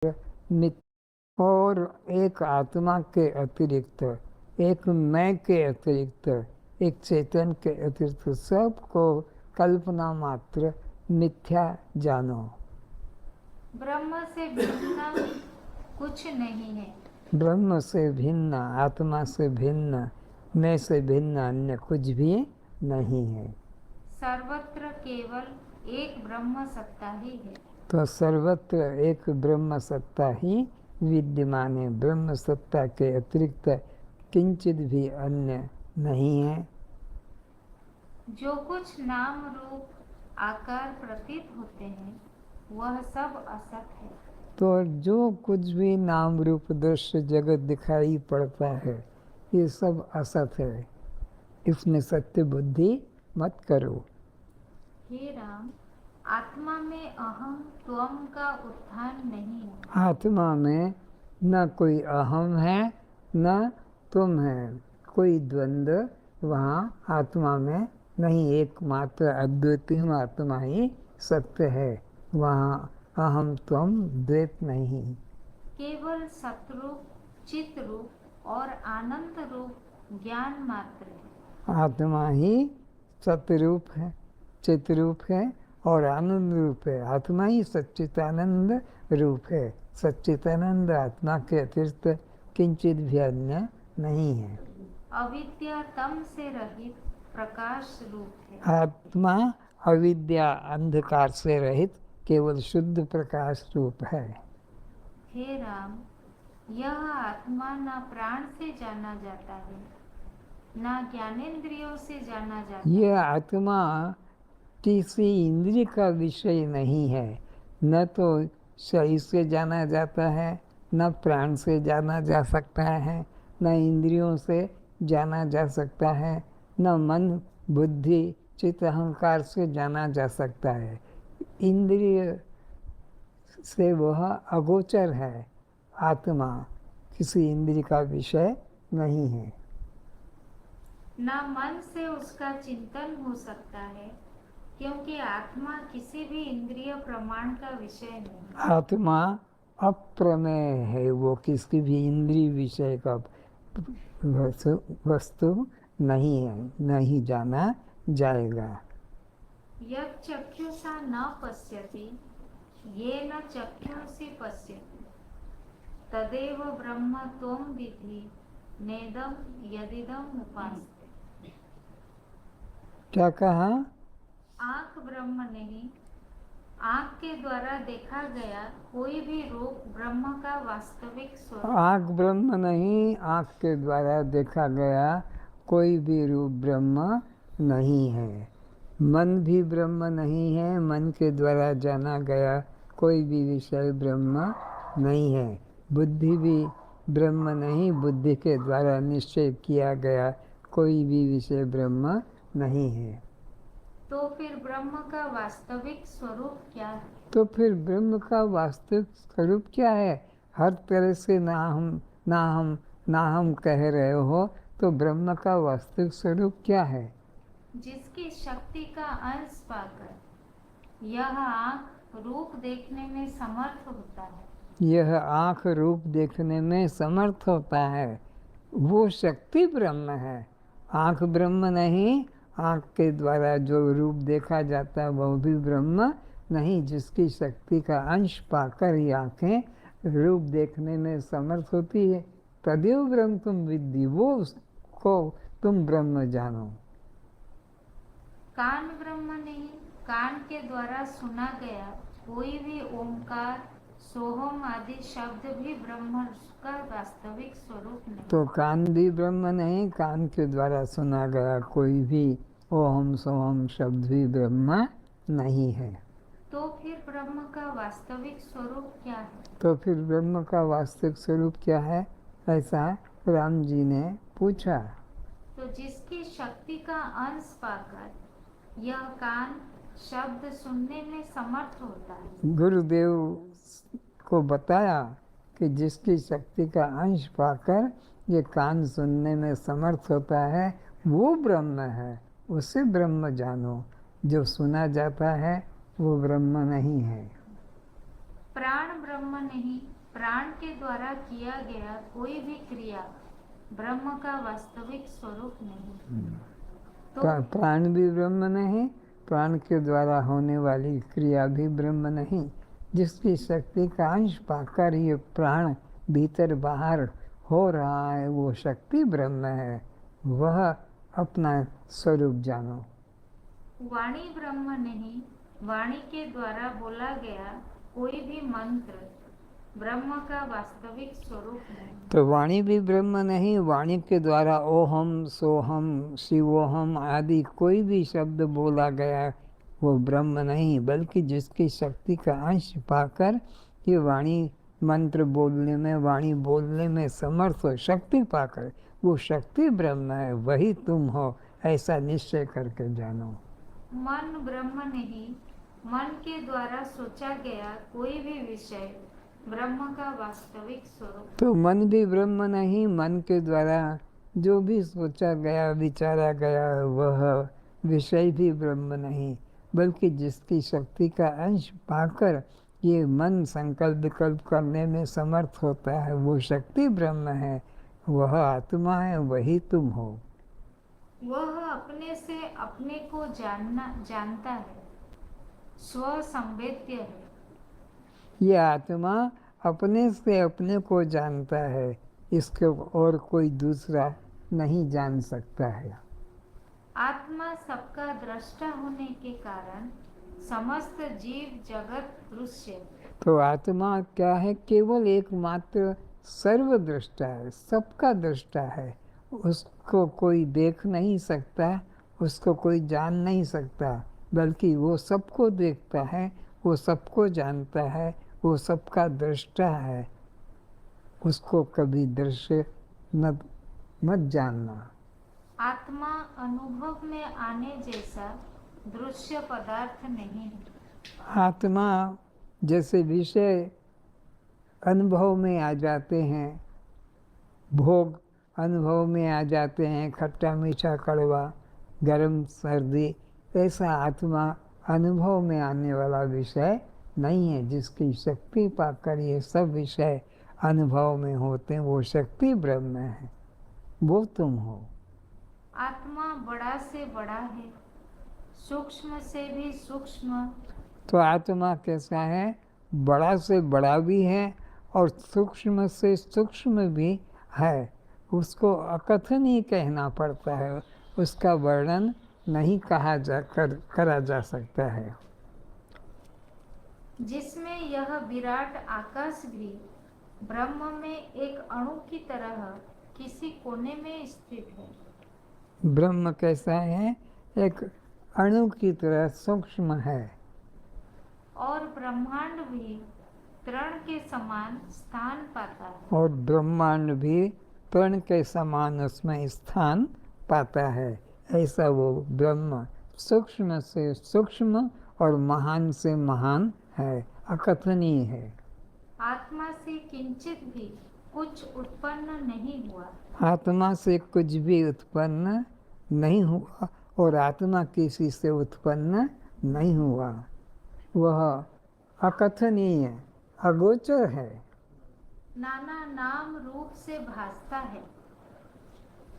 नित्य और एक आत्मा के अतिरिक्त, एक मैं के अतिरिक्त, एक चेतन के अतिरिक्त सबको कल्पना मात्र मिथ्या जानो। ब्रह्म से भिन्न कुछ नहीं है। ब्रह्म से भिन्न, आत्मा से भिन्न, मैं से भिन्न अन्य कुछ भी नहीं है। सर्वत्र केवल एक ब्रह्म सत्ता ही है। तो सर्वत्र एक ब्रह्म सत्ता ही विद्यमान है। ब्रह्म सत्ता के अतिरिक्त किंचित भी अन्य नहीं है। जो कुछ नाम रूप आकार प्रतीत होते हैं वह सब असत है। तो जो कुछ भी नाम रूप दृश्य जगत दिखाई पड़ता है ये सब असत है, इसमें सत्य बुद्धि मत करो। हे राम, आत्मा में अहम त्वम का उत्थान नहीं है। आत्मा में न कोई अहम है न तुम है, कोई द्वंद्व वहाँ आत्मा में नहीं। एकमात्र अद्वितीय आत्मा ही सत्य है, वहाँ अहम तुम द्वैत नहीं। केवल सतरूप, चित रूप और आनंद रूप ज्ञान मात्र है। आत्मा ही सतरूप है, चितरूप है और आनंद रूप है। आत्मा ही सच्चिदानंद रूप है। सच्चिदानंद आत्मा के अतिरिक्त किंचित भी अन्य नहीं है। अविद्या तम से रहित प्रकाश रूप है। आत्मा अविद्या अंधकार से रहित केवल शुद्ध प्रकाश रूप है। हे राम, यह आत्मा न प्राण से जाना जाता है न ज्ञानेंद्रियों से जाना जाता है। यह आत्मा किसी इंद्रिय का विषय नहीं है, न तो शरीर से जाना जाता है, न प्राण से जाना जा सकता है, न इंद्रियों से जाना जा सकता है, न मन बुद्धि चित्त अहंकार से जाना जा सकता है। इंद्रिय से वह अगोचर है। आत्मा किसी इंद्रिय का विषय नहीं है। न मन से उसका चिंतन हो सकता है क्योंकि आत्मा किसी भी इंद्रिय प्रमाण का विषय नहीं। आत्मा अप्रमेय है, वो किसी भी इंद्रिय विषय का वस्तु नहीं है, नहीं जाना जाएगा। यत् चक्षुषा न पश्यति येन चक्षुषि पश्यति तदेव ब्रह्म त्वं विद्धि नेदं यदिदं उपासते। क्या कहा? आँख ब्रह्म नहीं, आँख के द्वारा देखा गया कोई भी रूप ब्रह्म का वास्तविक स्वरूप। आँख ब्रह्म नहीं, आँख के द्वारा देखा गया कोई भी रूप ब्रह्म नहीं है। मन भी ब्रह्म नहीं है, मन के द्वारा जाना गया कोई भी विषय ब्रह्म नहीं है। बुद्धि भी ब्रह्म नहीं, बुद्धि के द्वारा निश्चय किया गया कोई भी विषय ब्रह्म नहीं है। तो फिर ब्रह्म का वास्तविक स्वरूप क्या है? तो फिर ब्रह्म का वास्तविक स्वरूप क्या है? हर तरह से ना हम कह रहे हो, तो ब्रह्म का वास्तविक स्वरूप क्या है? जिसकी शक्ति का अंश पाकर यह आँख रूप देखने में समर्थ होता है। यह आँख रूप देखने में समर्थ होता है, वो शक्ति ब्रह्म है। आँख ब्रह्म नहीं, आँख के द्वारा जो रूप देखा जाता है वह भी ब्रह्म नहीं। जिसकी शक्ति का अंश पाकर ये आँखें रूप देखने में समर्थ होती है, तदेव ब्रह्म तुम विद्धि, वो उसको तुम ब्रह्म जानो। कान ब्रह्म नहीं, कान के द्वारा सुना गया कोई भी ओंकार सोहम आदि शब्द भी ब्रह्म का वास्तविक स्वरूप नहीं। तो कान भी ब्रह्म नहीं, कान के द्वारा सुना गया कोई भी ओम सोहम शब्द भी ब्रह्म नहीं है। तो फिर ब्रह्म का वास्तविक स्वरूप क्या है? तो फिर ब्रह्म का वास्तविक स्वरूप क्या है, ऐसा राम जी ने पूछा। तो जिसकी शक्ति का अंश पाकर यह कान शब्द सुनने में समर्थ होता है। गुरुदेव को बताया कि जिसकी शक्ति का अंश पाकर ये कान सुनने में समर्थ होता है वो ब्रह्म है, उसे ब्रह्म जानो। जो सुना जाता है वो ब्रह्म नहीं है। प्राण ब्रह्म नहीं, प्राण के द्वारा किया गया कोई भी क्रिया ब्रह्म का वास्तविक स्वरूप नहीं। तो प्राण भी ब्रह्म नहीं, प्राण के द्वारा होने वाली क्रिया भी ब्रह्म नहीं। जिसकी शक्ति का अंश पाकर ये प्राण भीतर बाहर हो रहा है वो शक्ति ब्रह्म है, वह अपना स्वरूप जानो। वाणी ब्रह्म नहीं, वाणी के द्वारा बोला गया कोई भी मंत्र ब्रह्म का वास्तविक स्वरूप नहीं। तो वाणी भी ब्रह्म नहीं, वाणी के द्वारा ओहम सोहम शिवोहम आदि कोई भी शब्द बोला गया वो ब्रह्म नहीं, बल्कि जिसकी शक्ति का अंश पाकर ये वाणी मंत्र बोलने में, वाणी बोलने में समर्थ हो, शक्ति पाकर वो शक्ति ब्रह्म है, वही तुम हो, ऐसा निश्चय करके जानो। मन ब्रह्म नहीं, मन के द्वारा सोचा गया कोई भी विषय ब्रह्म का वास्तविक स्वरूप। तो मन भी ब्रह्म नहीं, मन के द्वारा जो भी सोचा गया विचारा गया वह विषय भी ब्रह्म नहीं, बल्कि जिसकी शक्ति का अंश पाकर ये मन संकल्प विकल्प करने में समर्थ होता है वो शक्ति ब्रह्म है, वह आत्मा है, वही तुम हो। वह अपने से अपने को जानता है, स्व संवेद्य है। ये आत्मा अपने से अपने को जानता है, इसको और कोई दूसरा नहीं जान सकता है। आत्मा सबका दृष्टा होने के कारण समस्त जीव जगत दृश्य। तो आत्मा क्या है? केवल एकमात्र सर्वदृष्टा है, सबका दृष्टा है। उसको कोई देख नहीं सकता, उसको कोई जान नहीं सकता, बल्कि वो सबको देखता है, वो सबको जानता है, वो सबका दृष्टा है। उसको कभी दृश्य मत जानना। आत्मा अनुभव में आने जैसा दृश्य पदार्थ नहीं है। आत्मा जैसे विषय अनुभव में आ जाते हैं, भोग अनुभव में आ जाते हैं, खट्टा मीठा कड़वा गर्म सर्दी, ऐसा आत्मा अनुभव में आने वाला विषय नहीं है। जिसकी शक्ति पाकर ये सब विषय अनुभव में होते हैं वो शक्ति ब्रह्म है, वो तुम हो। आत्मा बड़ा से बड़ा है, सूक्ष्म से भी सूक्ष्म। तो आत्मा कैसा है? बड़ा से बड़ा भी है और सूक्ष्म से सूक्ष्म भी है। उसको अकथनीय कहना पड़ता है, उसका वर्णन नहीं करा जा सकता है। जिसमें यह विराट आकाश भी ब्रह्म में एक अणु की तरह किसी कोने में स्थित है। ब्रह्म कैसा है? एक अणु की तरह सूक्ष्म है। और ब्रह्मांड भी तृण के समान स्थान पाता है। और ब्रह्मांड भी तृण के समान उसमें स्थान पाता है। ऐसा वो ब्रह्म सूक्ष्म से सूक्ष्म और महान से महान है, अकथनीय है। आत्मा से किंचित भी कुछ उत्पन्न नहीं हुआ। आत्मा से कुछ भी उत्पन्न नहीं हुआ और आत्मा किसी से उत्पन्न नहीं हुआ। वह अकथनीय अगोचर है। नाना नाम रूप से भासता है।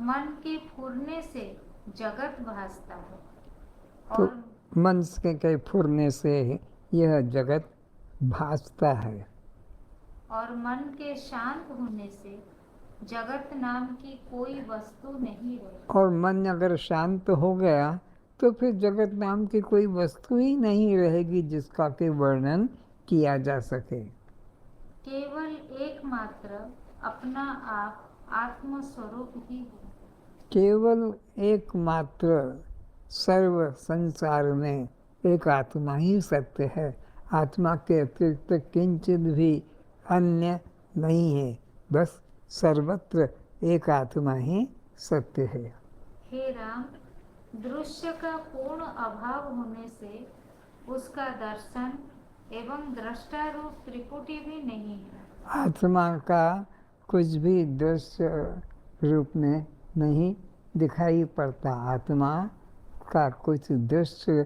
मन के फुरने से जगत भासता है। तो और मन के फुरने से यह जगत भासता है। और मन के शांत होने से जगत नाम की कोई वस्तु नहीं रही। और मन अगर शांत हो गया तो फिर जगत नाम की कोई वस्तु ही नहीं रहेगी जिसका के वर्णन किया जा सके। केवल एकमात्र अपना आप आत्म स्वरूप ही है। केवल एकमात्र सर्व संसार में एक आत्मा ही सत्य है। आत्मा के अतिरिक्त किंचित भी अन्य नहीं है, बस सर्वत्र एक आत्मा ही सत्य है। हे राम, दृश्य का पूर्ण अभाव होने से उसका दर्शन एवं दृष्टा रूप त्रिपुटी भी नहीं है। आत्मा का कुछ भी दृश्य रूप में नहीं दिखाई पड़ता। आत्मा का कुछ दृश्य